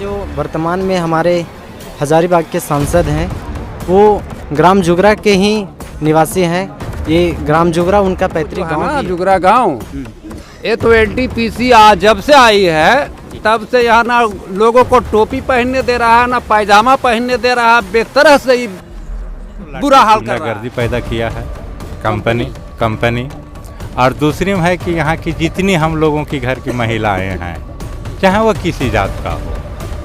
जो वर्तमान में हमारे हजारीबाग के सांसद हैं वो ग्राम जुगरा के ही निवासी हैं। ये ग्राम जुगरा उनका पैतृक गांव ना भी है। जुगरा गांव। ये तो एनटीपीसी आज जब से आई है तब से यहाँ ना लोगों को टोपी पहनने दे रहा है ना पैजामा पहनने दे रहा है, बेतरह से ही बुरा हाल कर रहा है। गर्दी पैदा किया है कंपनी। और दूसरी में है कि यहाँ की जितनी हम लोगों की घर की महिलाएं हैं, चाहे वो किसी जात का हो,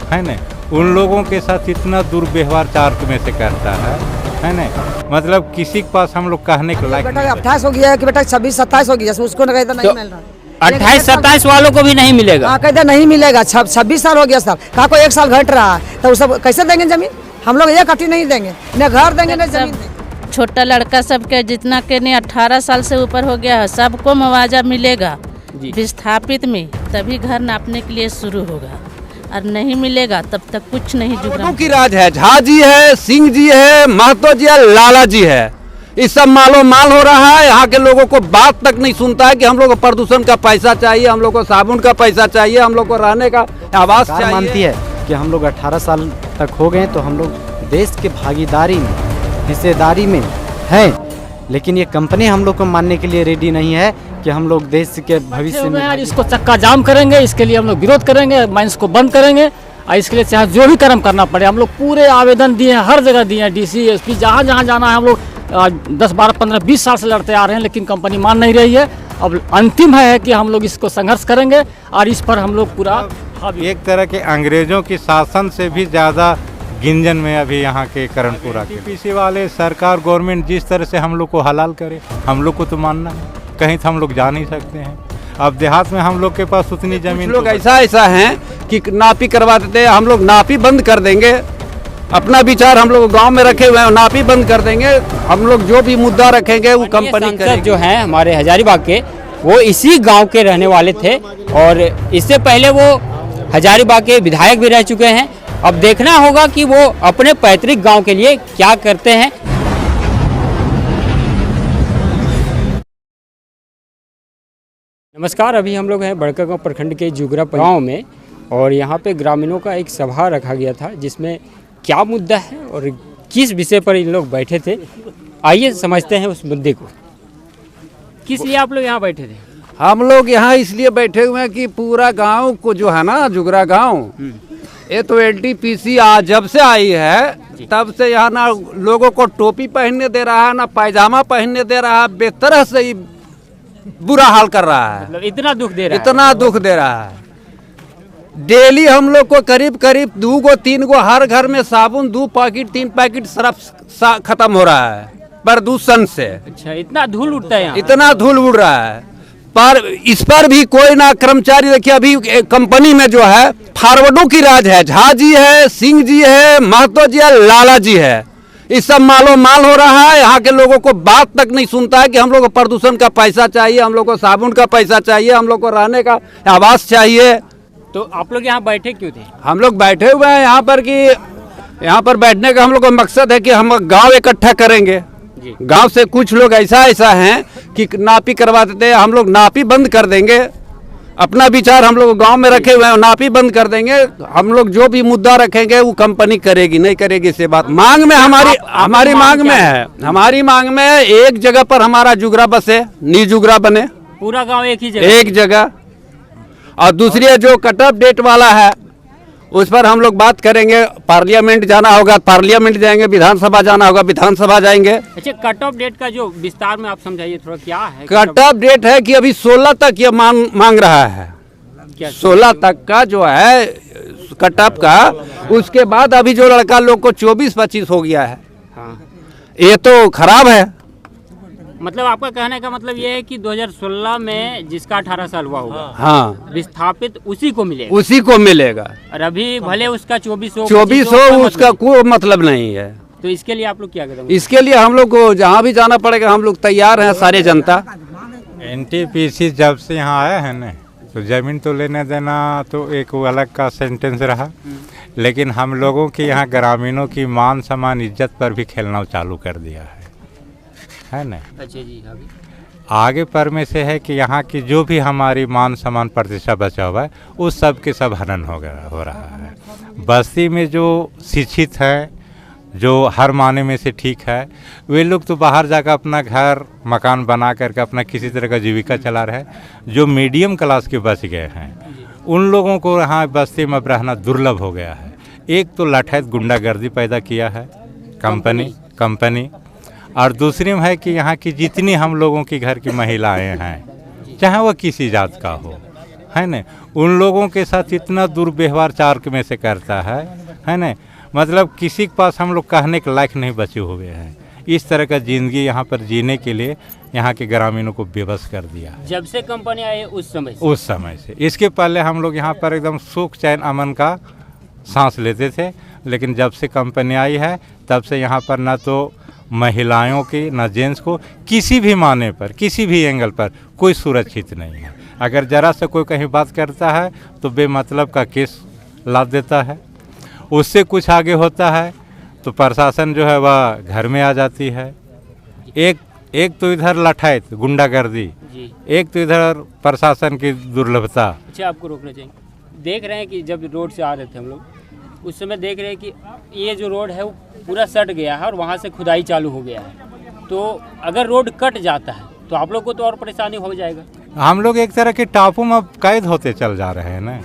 है न, उन लोगों के साथ इतना दुर्व्यवहार चार में से करता है न, मतलब किसी के पास हम लोग कहने के लायक बेटा 28 हो गया है कि बेटा 26-27 हो गया, उसको नहीं मिल रहा। 28-27 वालों को भी नहीं मिलेगा। हाँ कहते नहीं मिलेगा। 26 साल हो गया सर, कहा को 1 साल घट रहा है तो सब कैसे देंगे जमीन? हम लोग 1 कट्ठी नहीं देंगे, न घर देंगे न जमीन देंगे। छोटा लड़का सबके जितना के नहीं 18 साल से ऊपर हो गया है सबको मुआवजा मिलेगा विस्थापित में, तभी घर नापने के लिए शुरू होगा, और नहीं मिलेगा तब तक कुछ नहीं। जुगरा की राज है, झा जी है, सिंह जी है, महतो जी है, लाला जी है, इस सब मालो माल हो रहा है। यहाँ के लोगों को बात तक नहीं सुनता है कि हम लोग को प्रदूषण का पैसा चाहिए, हम लोग को साबुन का पैसा चाहिए, हम लोग को रहने का आवास चाहिए। मानती है कि हम लोग 18 साल तक हो गए तो हम लोग देश के भागीदारी में, हिस्सेदारी में हैं, लेकिन ये कंपनी हम लोग को मानने के लिए रेडी नहीं है कि हम लोग देश के भविष्य में आज इसको चक्का जाम करेंगे। इसके लिए हम लोग विरोध करेंगे, माइंस को बंद करेंगे, और इसके लिए चाहे जो भी कर्म करना पड़े। हम लोग पूरे आवेदन दिए हैं, हर जगह दिए हैं, डीसी एसपी जहाँ जहाँ जाना है। हम लोग 10, 12, 15, 20 साल से लड़ते आ रहे हैं, लेकिन कंपनी मान नहीं रही है। अब अंतिम है कि हम लोग इसको संघर्ष करेंगे और इस पर हम लोग पूरा एक तरह के अंग्रेजों की शासन से भी ज़्यादा गिंजन में अभी यहाँ के करणपुरा के पीसी वाले सरकार गवर्नमेंट जिस तरह से हम लोग को हलाल करे, हम लोग को तो मानना है, कहीं तो हम लोग जा नहीं सकते हैं। अब देहात में हम लोग के पास उतनी जमीन, लोग ऐसा है कि नापी करवा देते हैं, हम लोग नापी बंद कर देंगे। अपना विचार हम लोग गांव में रखे हुए हैं, नापी बंद कर देंगे। हम लोग जो भी मुद्दा रखेंगे वो कंपनी करेगी। जो हैं हमारे हजारीबाग के, वो इसी गांव के रहने वाले थे और इससे पहले वो हजारीबाग के विधायक भी रह चुके हैं। अब देखना होगा कि वो अपने पैतृक गांव के लिए क्या करते हैं। नमस्कार, अभी हम लोग हैं बड़कागांव प्रखंड के जुगरा गांव में और यहाँ पे ग्रामीणों का एक सभा रखा गया था, जिसमें क्या मुद्दा है और किस विषय पर इन लोग बैठे थे, आइए समझते हैं उस मुद्दे को। किस लिए आप लोग यहाँ बैठे थे? हम लोग यहाँ इसलिए बैठे हुए हैं कि पूरा गांव को जो है ना जुगरा गांव, ये तो एनटीपीसी आज जब से आई है तब से यहाँ ना लोगों को टोपी पहनने दे रहा है ना पैजामा पहनने दे रहा है, बेतरह से ही बुरा हाल कर रहा है। मतलब इतना दुख दे रहा है? इतना दुख दे रहा है। डेली हम लोग को करीब 2-3 हर घर में साबुन 2 पैकेट 3 पैकेट सर्फ खत्म हो रहा है प्रदूषण से। अच्छा, इतना धूल उड़ता है यहाँ? इतना धूल उड़ रहा है, पर इस पर भी कोई ना कर्मचारी। देखिए अभी कंपनी में जो है फारवर्डों की राज है, झा जी है, सिंह जी है, महतो जी है, लाला जी है, इस सब मालो माल हो रहा है। यहाँ के लोगों को बात तक नहीं सुनता है कि हम लोग को प्रदूषण का पैसा चाहिए, हम लोग को साबुन का पैसा चाहिए, हम लोग को रहने का आवास चाहिए। तो आप लोग यहाँ बैठे क्यों थे? हम लोग बैठे हुए हैं यहाँ पर कि यहाँ पर बैठने का हम लोग का मकसद है कि हम गांव इकट्ठा करेंगे। गांव से कुछ लोग ऐसा हैं कि नापी करवा देते हैं, हम लोग नापी बंद कर देंगे। अपना विचार हम लोग गांव में रखे हुए हैं, नापी बंद कर देंगे। हम लोग जो भी मुद्दा रखेंगे वो कंपनी करेगी, नहीं करेगी से बात। मांग में हमारी मांग में है, हमारी मांग में एक जगह पर हमारा जुगरा बसे, नी जुगरा बने, पूरा गाँव एक जगह। और दूसरी जो कट ऑफ डेट वाला है उस पर हम लोग बात करेंगे। पार्लियामेंट जाना होगा, पार्लियामेंट जाएंगे, विधानसभा जाना होगा, विधानसभा जाएंगे। अच्छा, कट ऑफ डेट का जो विस्तार में आप समझाइए थोड़ा, क्या है कट ऑफ डेट? है कि अभी 16 तक ये मांग रहा है, 16 तक का जो है कट ऑफ का। उसके बाद अभी जो लड़का लोग को 24-25 हो गया है। हाँ। ये तो खराब है। मतलब आपका कहने का मतलब ये है कि 2016 में जिसका 18 साल हुआ होगा, हाँ, विस्थापित उसी को मिलेगा, उसी को मिलेगा। और अभी भले उसका 24 हो उसका कोई मतलब नहीं है। तो इसके लिए आप लोग क्या करेंगे? इसके लिए हम लोग को जहाँ भी जाना पड़ेगा, हम लोग तैयार हैं, सारे जनता। एनटीपीसी जब से यहाँ आया है ना, तो ज़मीन तो लेने देना तो एक अलग का सेंटेंस रहा, लेकिन हम लोगों के यहाँ ग्रामीणों की मान सम्मान इज्जत पर भी खेलना चालू कर दिया है ना। अच्छा जी। आगे पर में से है कि यहाँ की जो भी हमारी मान सम्मान प्रतिष्ठा बचा हुआ है उस सब के सब हनन हो रहा है। बस्ती में जो शिक्षित हैं, जो हर माने में से ठीक है, वे लोग तो बाहर जाकर अपना घर मकान बना करके अपना किसी तरह का जीविका चला रहे हैं। जो मीडियम क्लास के बच गए हैं उन लोगों को यहाँ बस्ती में अब रहना दुर्लभ हो गया है। एक तो लठैत गुंडागर्दी पैदा किया है कंपनी, और दूसरी में है कि यहाँ की जितनी हम लोगों की घर की महिलाएं हैं, चाहे वह किसी जात का हो, है न, उन लोगों के साथ इतना दुर्व्यवहार चार्क में से करता है न, मतलब किसी के पास हम लोग कहने के लायक नहीं बचे हुए हैं। इस तरह का ज़िंदगी यहाँ पर जीने के लिए यहाँ के ग्रामीणों को बेबस कर दिया। जब से कंपनी आई उस समय से इसके पहले हम लोग यहाँ पर एकदम सुख चैन अमन का सांस लेते थे, लेकिन जब से कंपनी आई है तब से यहाँ पर ना तो महिलाओं की ना जेंट्स को किसी भी माने पर, किसी भी एंगल पर कोई सुरक्षित नहीं है। अगर ज़रा से कोई कहीं बात करता है तो बेमतलब का केस लाद देता है। उससे कुछ आगे होता है तो प्रशासन जो है वह घर में आ जाती है। एक तो इधर लठायत गुंडागर्दी, एक तो इधर प्रशासन की दुर्लभता। अच्छा, आपको रोकना चाहिए। देख रहे हैं कि जब रोड से आ रहे थे हम लोग, उस समय देख रहे हैं कि ये जो रोड है वो पूरा सट गया है और वहाँ से खुदाई चालू हो गया है। तो अगर रोड कट जाता है तो आप लोग को तो और परेशानी हो जाएगा। हम लोग एक तरह के टापू में कैद होते चल जा रहे हैं ना,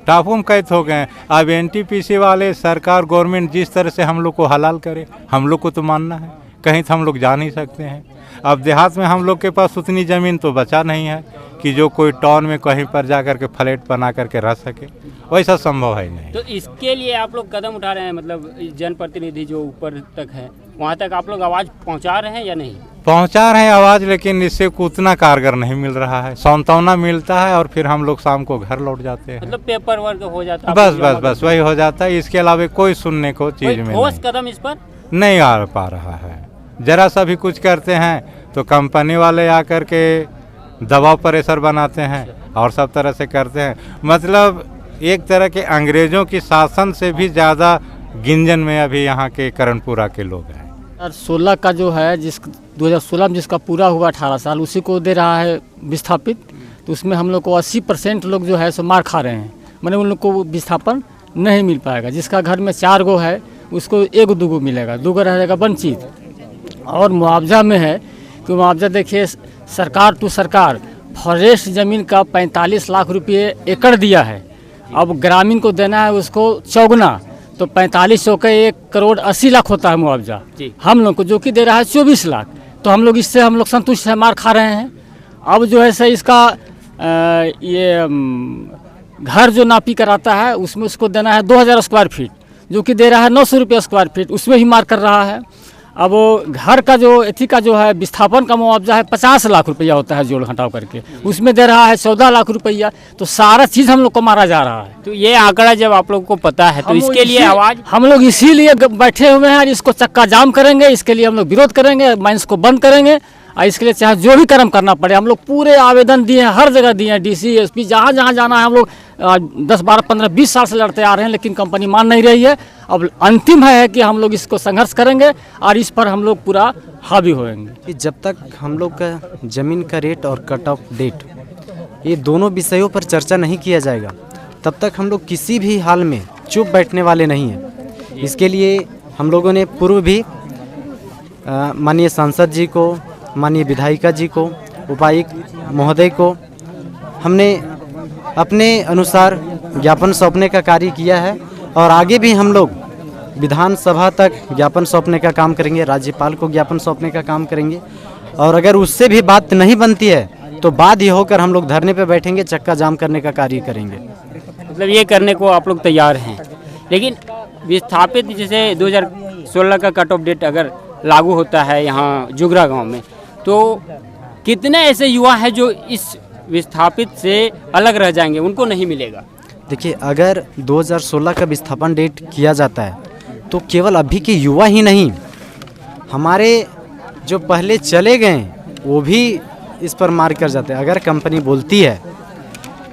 टापू में कैद हो गए। अब एनटीपीसी वाले, सरकार, गवर्नमेंट जिस तरह से हम लोग को हलाल करे, हम लोग को तो मानना है, कहीं तो हम लोग जा नहीं सकते हैं। अब देहात में हम लोग के पास उतनी ज़मीन तो बचा नहीं है कि जो कोई टाउन में कहीं पर जा कर के फ्लैट बना करके रह सके, वैसा संभव है नहीं। तो इसके लिए आप लोग कदम उठा रहे हैं, मतलब जनप्रतिनिधि जो ऊपर तक है वहाँ तक आप लोग आवाज़ पहुँचा रहे हैं या नहीं? पहुँचा रहे हैं आवाज़, लेकिन इससे उतना कारगर नहीं मिल रहा है। सांत्वना मिलता है और फिर हम लोग शाम को घर लौट जाते हैं। मतलब पेपर वर्क हो जाता है, बस वही हो जाता है। इसके अलावा कोई सुनने को चीज़ में ठोस कदम इस पर नहीं आ पा रहा है। जरा सा भी कुछ करते हैं तो कंपनी वाले आकर के दबाव प्रेशर बनाते हैं और सब तरह से करते हैं। मतलब एक तरह के अंग्रेजों की शासन से भी ज़्यादा गिंजन में अभी यहाँ के करणपुरा के लोग हैं। 2016 का जो है 2016 में जिसका पूरा हुआ 18 साल, उसी को दे रहा है विस्थापित। तो उसमें हम लोग को 80% लोग जो है सो मार खा रहे हैं, मैंने उन लोग को विस्थापन नहीं मिल पाएगा। जिसका घर में 4 गो है उसको 1 2 मिलेगा, 2 रहेगा वंचित। और मुआवजा में है कि मुआवजा देखिए, सरकार टू सरकार फॉरेस्ट ज़मीन का 45 लाख रुपये एकड़ दिया है। अब ग्रामीण को देना है उसको चौगुना, तो 4500 का 1 करोड़ 80 लाख होता है मुआवजा। हम लोग को जो कि दे रहा है 24 लाख। तो हम लोग इससे हम लोग संतुष्ट है, मार खा रहे हैं। अब जो है सही इसका घर जो नापी कराता है उसमें उसको देना है 2000 स्क्वायर फीट, जो कि दे रहा है 900 रुपये स्क्वायर फीट, उसमें ही मार कर रहा है। अब वो घर का जो एथी का जो है विस्थापन का मुआवजा है 50 लाख रुपया होता है जोड़ घटाव करके, उसमें दे रहा है 14 लाख रुपया। तो सारा चीज़ हम लोग को मारा जा रहा है। तो ये आंकड़ा जब आप लोग को पता है तो इसके लिए आवाज़ हम लोग इसीलिए बैठे हुए हैं। इसको चक्का जाम करेंगे, इसके लिए हम लोग विरोध करेंगे, माइंस को बंद करेंगे। और इसके लिए चाहे जो भी कर्म करना पड़े, हम लोग पूरे आवेदन दिए हैं, हर जगह दिए हैं, डीसी एसपी जहाँ जहाँ जाना है। हम लोग 10 12 15 20 साल से लड़ते आ रहे हैं, लेकिन कंपनी मान नहीं रही है। अब अंतिम है कि हम लोग इसको संघर्ष करेंगे और इस पर हम लोग पूरा हावी होएंगे। कि जब तक हम लोग का ज़मीन का रेट और कट ऑफ डेट, ये दोनों विषयों पर चर्चा नहीं किया जाएगा, तब तक हम लोग किसी भी हाल में चुप बैठने वाले नहीं हैं। इसके लिए हम लोगों ने पूर्व भी माननीय सांसद जी को, माननीय विधायिका जी को, उपायुक्त महोदय को हमने अपने अनुसार ज्ञापन सौंपने का कार्य किया है। और आगे भी हम लोग विधानसभा तक ज्ञापन सौंपने का काम करेंगे, राज्यपाल को ज्ञापन सौंपने का काम करेंगे। और अगर उससे भी बात नहीं बनती है तो बाद ही होकर हम लोग धरने पे बैठेंगे, चक्का जाम करने का कार्य करेंगे। मतलब ये करने को आप लोग तैयार हैं। लेकिन विस्थापित जैसे 2016 का कट ऑफ डेट अगर लागू होता है यहाँ जुगरा गांव में, तो कितने ऐसे युवा हैं जो इस विस्थापित से अलग रह जाएंगे, उनको नहीं मिलेगा? देखिए, अगर 2016 का विस्थापन डेट किया जाता है तो केवल अभी के युवा ही नहीं, हमारे जो पहले चले गए वो भी इस पर मार कर जाते हैं। अगर कंपनी बोलती है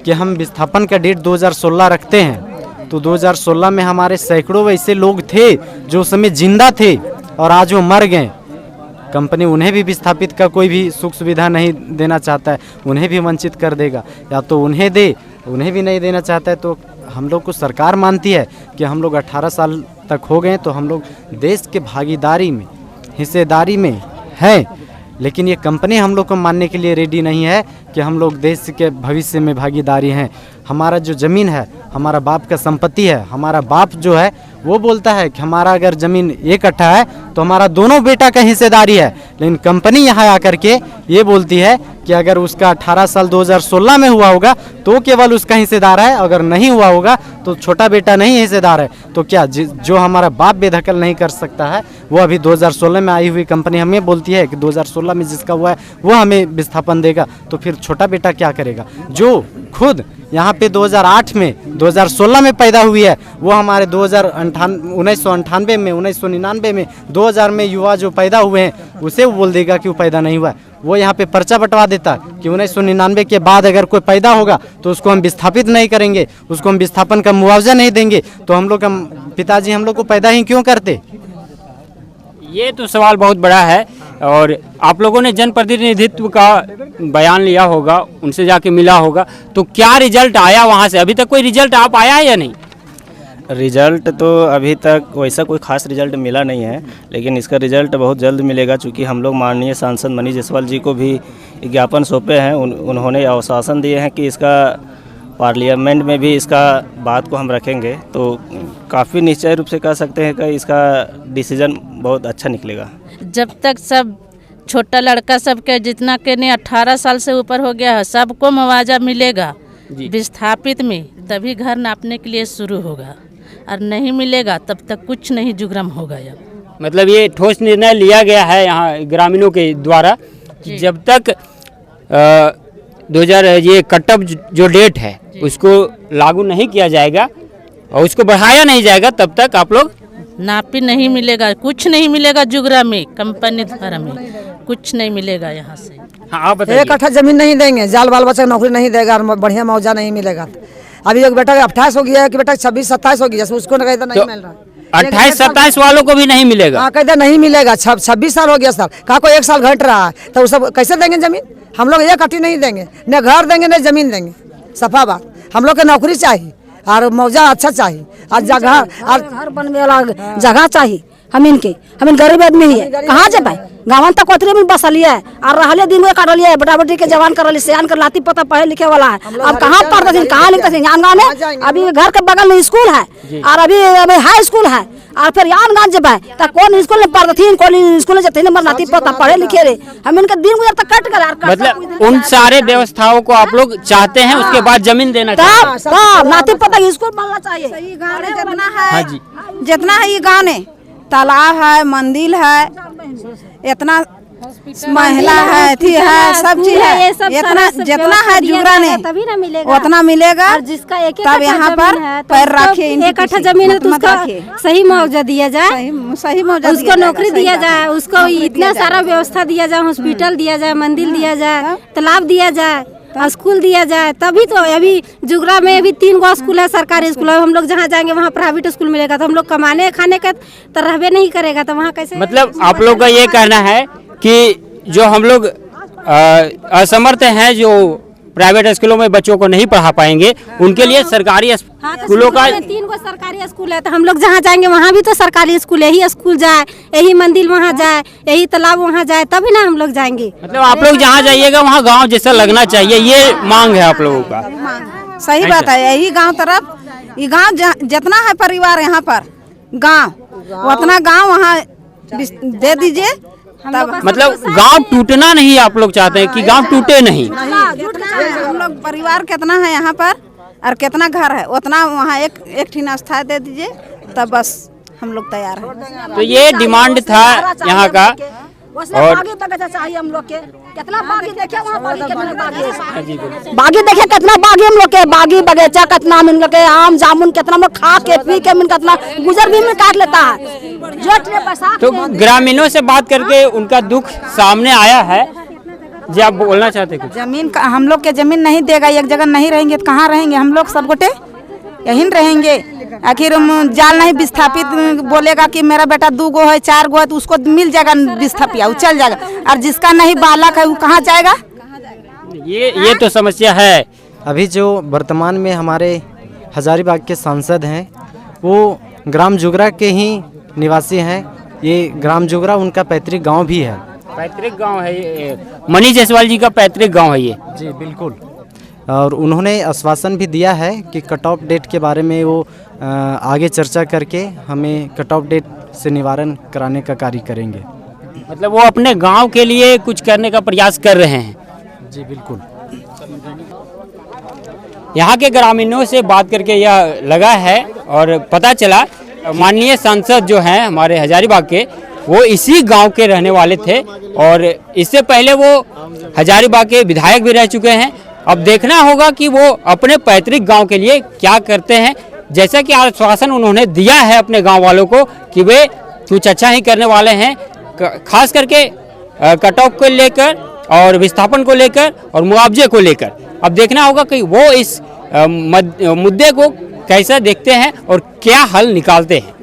कि हम विस्थापन का डेट 2016 रखते हैं, तो 2016 में हमारे सैकड़ों वैसे लोग थे जो उस समय जिंदा थे और आज वो मर गए। कंपनी उन्हें भी विस्थापित का कोई भी सुख सुविधा नहीं देना चाहता है, उन्हें भी वंचित कर देगा, या तो उन्हें दे, उन्हें भी नहीं देना चाहता है। तो हम लोग को सरकार मानती है कि हम लोग 18 साल तक हो गए तो हम लोग देश के भागीदारी में, हिस्सेदारी में हैं, लेकिन ये कंपनी हम लोग को मानने के लिए रेडी नहीं है कि हम लोग देश के भविष्य में भागीदारी हैं। हमारा जो ज़मीन है हमारा बाप का संपत्ति है। हमारा बाप जो है वो बोलता है कि हमारा अगर ज़मीन 1 कट्ठा है तो हमारा दोनों बेटा का हिस्सेदारी है, लेकिन कंपनी यहाँ आकर के ये बोलती है कि अगर उसका 18 साल 2016 में हुआ होगा तो केवल उसका हिस्सेदार है, अगर नहीं हुआ होगा तो छोटा बेटा नहीं हिस्सेदार है। तो क्या जो हमारा बाप बेदखल नहीं कर सकता है वो अभी 2016 में आई हुई कंपनी हमें बोलती है कि 2016 में जिसका हुआ है वो हमें विस्थापन देगा, तो फिर छोटा बेटा क्या करेगा? जो खुद यहाँ पे 2008 में 2016 में पैदा हुई है वो हमारे 1998 में 1999 में 2000 में युवा जो पैदा हुए हैं उसे वो बोल देगा कि वो पैदा नहीं हुआ है। वो यहाँ पे पर्चा बंटवा देता कि 1999 के बाद अगर कोई पैदा होगा तो उसको हम विस्थापित नहीं करेंगे, उसको हम विस्थापन का मुआवजा नहीं देंगे। तो हम लोग पिताजी हम लोग को पैदा ही क्यों करते? ये तो सवाल बहुत बड़ा है। और आप लोगों ने जनप्रतिनिधित्व का बयान लिया होगा, उनसे जाके मिला होगा, तो क्या रिजल्ट आया वहाँ से? अभी तक कोई रिजल्ट आप आया है या नहीं? रिजल्ट तो अभी तक वैसा कोई खास रिजल्ट मिला नहीं है, लेकिन इसका रिजल्ट बहुत जल्द मिलेगा, चूँकि हम लोग माननीय सांसद मनीष जायसवाल जी को भी ज्ञापन सौंपे हैं। उन्होंने आश्वासन दिए हैं कि इसका पार्लियामेंट में भी इसका बात को हम रखेंगे। तो काफ़ी निश्चय रूप से कह सकते हैं कि इसका डिसीजन बहुत अच्छा निकलेगा। जब तक सब छोटा लड़का सबके जितना के नहीं 18 साल से ऊपर हो गया है सबको मुआवजा मिलेगा विस्थापित में, तभी घर नापने के लिए शुरू होगा, और नहीं मिलेगा तब तक कुछ नहीं जुगरम होगा। अब मतलब ये ठोस निर्णय लिया गया है यहाँ ग्रामीणों के द्वारा कि जब तक 2000 ये कटअप जो डेट है उसको लागू नहीं किया जाएगा और उसको बढ़ाया नहीं जाएगा तब तक आप लोग नापी नहीं मिलेगा, कुछ नहीं मिलेगा। जुगरा में कंपनी द्वारा में कुछ नहीं मिलेगा यहाँ से। हाँ, आप बताइए। 1 कट्ठा जमीन नहीं देंगे, जाल बाल बच्चा नौकरी नहीं देगा, बढ़िया मुआवजा नहीं मिलेगा। अभी एक बेटा 28 हो गया है कि बेटा 26-27 हो गया, उसको नहीं मिल रहा। 28-27 वालों को भी नहीं मिलेगा। हाँ, कहते नहीं मिलेगा। 26 साल हो गया सर, कहा कोई 1 साल घट रहा है तो सब कैसे देंगे जमीन? हम लोग 1 कट्ठी नहीं देंगे, न घर देंगे न जमीन देंगे। सफा बात, हम लोग को नौकरी चाहिए और मुआवजा अच्छा चाहिए और जगह और घर बनने वाला जगह चाहिए। हम गरीब आदमी ही है, कहाँ जाए भाई? गाँव तक कोतरे में बसलिए और रहले दिन में काटलिए, बेटा बेटी के जवान कर सियान कर लाती पता पढ़े लिखे वाला है। अब कहाँ पढ़ते थे, कहाँ लिखते थे? गाँव में अभी घर के बगल में स्कूल है और अभी हाई स्कूल है, और फिर यान गाँव जब तो कौन स्कूल में पढ़ते थे, कौन स्कूल में जाते थे, नाती पता पढ़े लिखे रे। हम इनका दिन गुजर तक कट कर, मतलब उन सारे व्यवस्थाओं को आप लोग चाहते हैं, उसके बाद जमीन देना चाहिए, तब नाती पता स्कूल बनना चाहिए। जितना है ये गाँव में तालाब है, मंदिर है, इतना महिला है, थी है, सब चीज है, इतना जितना है जुगरा ने तभी ना मिलेगा, उतना मिलेगा। और जिसका एक तब यहाँ पर पैर रखे, 1 कट्ठा जमीन है तो उसका सही मुआवजा दिया जाए, सही मुआवजा, उसको नौकरी दिया जाए, उसको इतना सारा व्यवस्था दिया जाए, हॉस्पिटल दिया जाए, मंदिर दिया जाए, तालाब दिया जाए, स्कूल दिया जाए, तभी तो। अभी जुगरा में अभी 3 गो स्कूल है, सरकारी स्कूल है। हम लोग जहाँ जाएंगे वहाँ प्राइवेट स्कूल मिलेगा, तो हम लोग कमाने खाने का तो रहबे नहीं करेगा, तो वहाँ कैसे? मतलब आप लोग का ये कहना है कि जो हम लोग असमर्थ हैं, जो प्राइवेट स्कूलों में बच्चों को नहीं पढ़ा पाएंगे, उनके लिए सरकारी स्कूलों का 3 गो सरकारी स्कूल है, तो हम लोग जहाँ जाएंगे वहाँ भी तो सरकारी स्कूल, यही स्कूल जाए, यही मंदिर वहाँ जाए, यही तालाब वहाँ जाए, तभी ना हम लोग जाएंगे। मतलब आप लोग जहाँ जाइएगा वहाँ गांव जैसा लगना चाहिए, ये मांग है आप लोगों का। सही बात है। यही गांव तरफ, ये गांव जितना है परिवार यहाँ पर गांव, उतना गांव वहाँ दे दीजिए। मतलब गांव टूटना नहीं आप लोग चाहते हैं कि गांव टूटे नहीं। हम लोग परिवार कितना है यहाँ पर और कितना घर है, उतना वहाँ एक ठीना स्थान दे दीजिए, तब बस हम लोग तैयार हैं। तो ये डिमांड था यहाँ का। और चाहिए हम लोग के कितना बागी देखे, वहाँ बागी देखे कितना बागी हम लोग के, बागी बगीचा कितना हम लोग के, आम जामुन कितना हम लोग खा के पी के कितना गुजर भी में काट लेता है। तो ग्रामीणों से बात करके उनका दुख सामने आया है। जी आप बोलना चाहते कुछ? जमीन हम लोग के जमीन नहीं देगा, एक जगह नहीं रहेंगे तो कहाँ रहेंगे हम लोग? सब गोटे यहीं रहेंगे। आखिर जाल नहीं विस्थापित बोलेगा कि मेरा बेटा 2 गो है 4 गो है तो उसको मिल जाएगा विस्थापिया, वो चल जाएगा, और जिसका नहीं बालक है वो कहाँ जाएगा? ये तो समस्या है। अभी जो वर्तमान में हमारे हजारीबाग के सांसद हैं वो ग्राम जुगरा के ही निवासी हैं। ये ग्राम जुगरा उनका पैतृक गांव भी है। पैतृक गांव है ये, मनीष जायसवाल जी का पैतृक गांव है ये। जी बिल्कुल। और उन्होंने आश्वासन भी दिया है कि कट ऑफ डेट के बारे में वो आगे चर्चा करके हमें कट ऑफ डेट से निवारण कराने का कार्य करेंगे। मतलब वो अपने गांव के लिए कुछ करने का प्रयास कर रहे हैं। जी बिल्कुल। यहाँ के ग्रामीणों से बात करके यह लगा है और पता चला माननीय सांसद जो हैं हमारे हजारीबाग के, वो इसी गांव के रहने वाले थे और इससे पहले वो हजारीबाग के विधायक भी रह चुके हैं। अब देखना होगा कि वो अपने पैतृक गांव के लिए क्या करते हैं। जैसा कि आश्वासन उन्होंने दिया है अपने गांव वालों को कि वे कुछ अच्छा ही करने वाले हैं, खास करके कट ऑफ को लेकर और विस्थापन को लेकर और मुआवजे को लेकर। अब देखना होगा कि वो इस मुद्दे को कैसा देखते हैं और क्या हल निकालते हैं।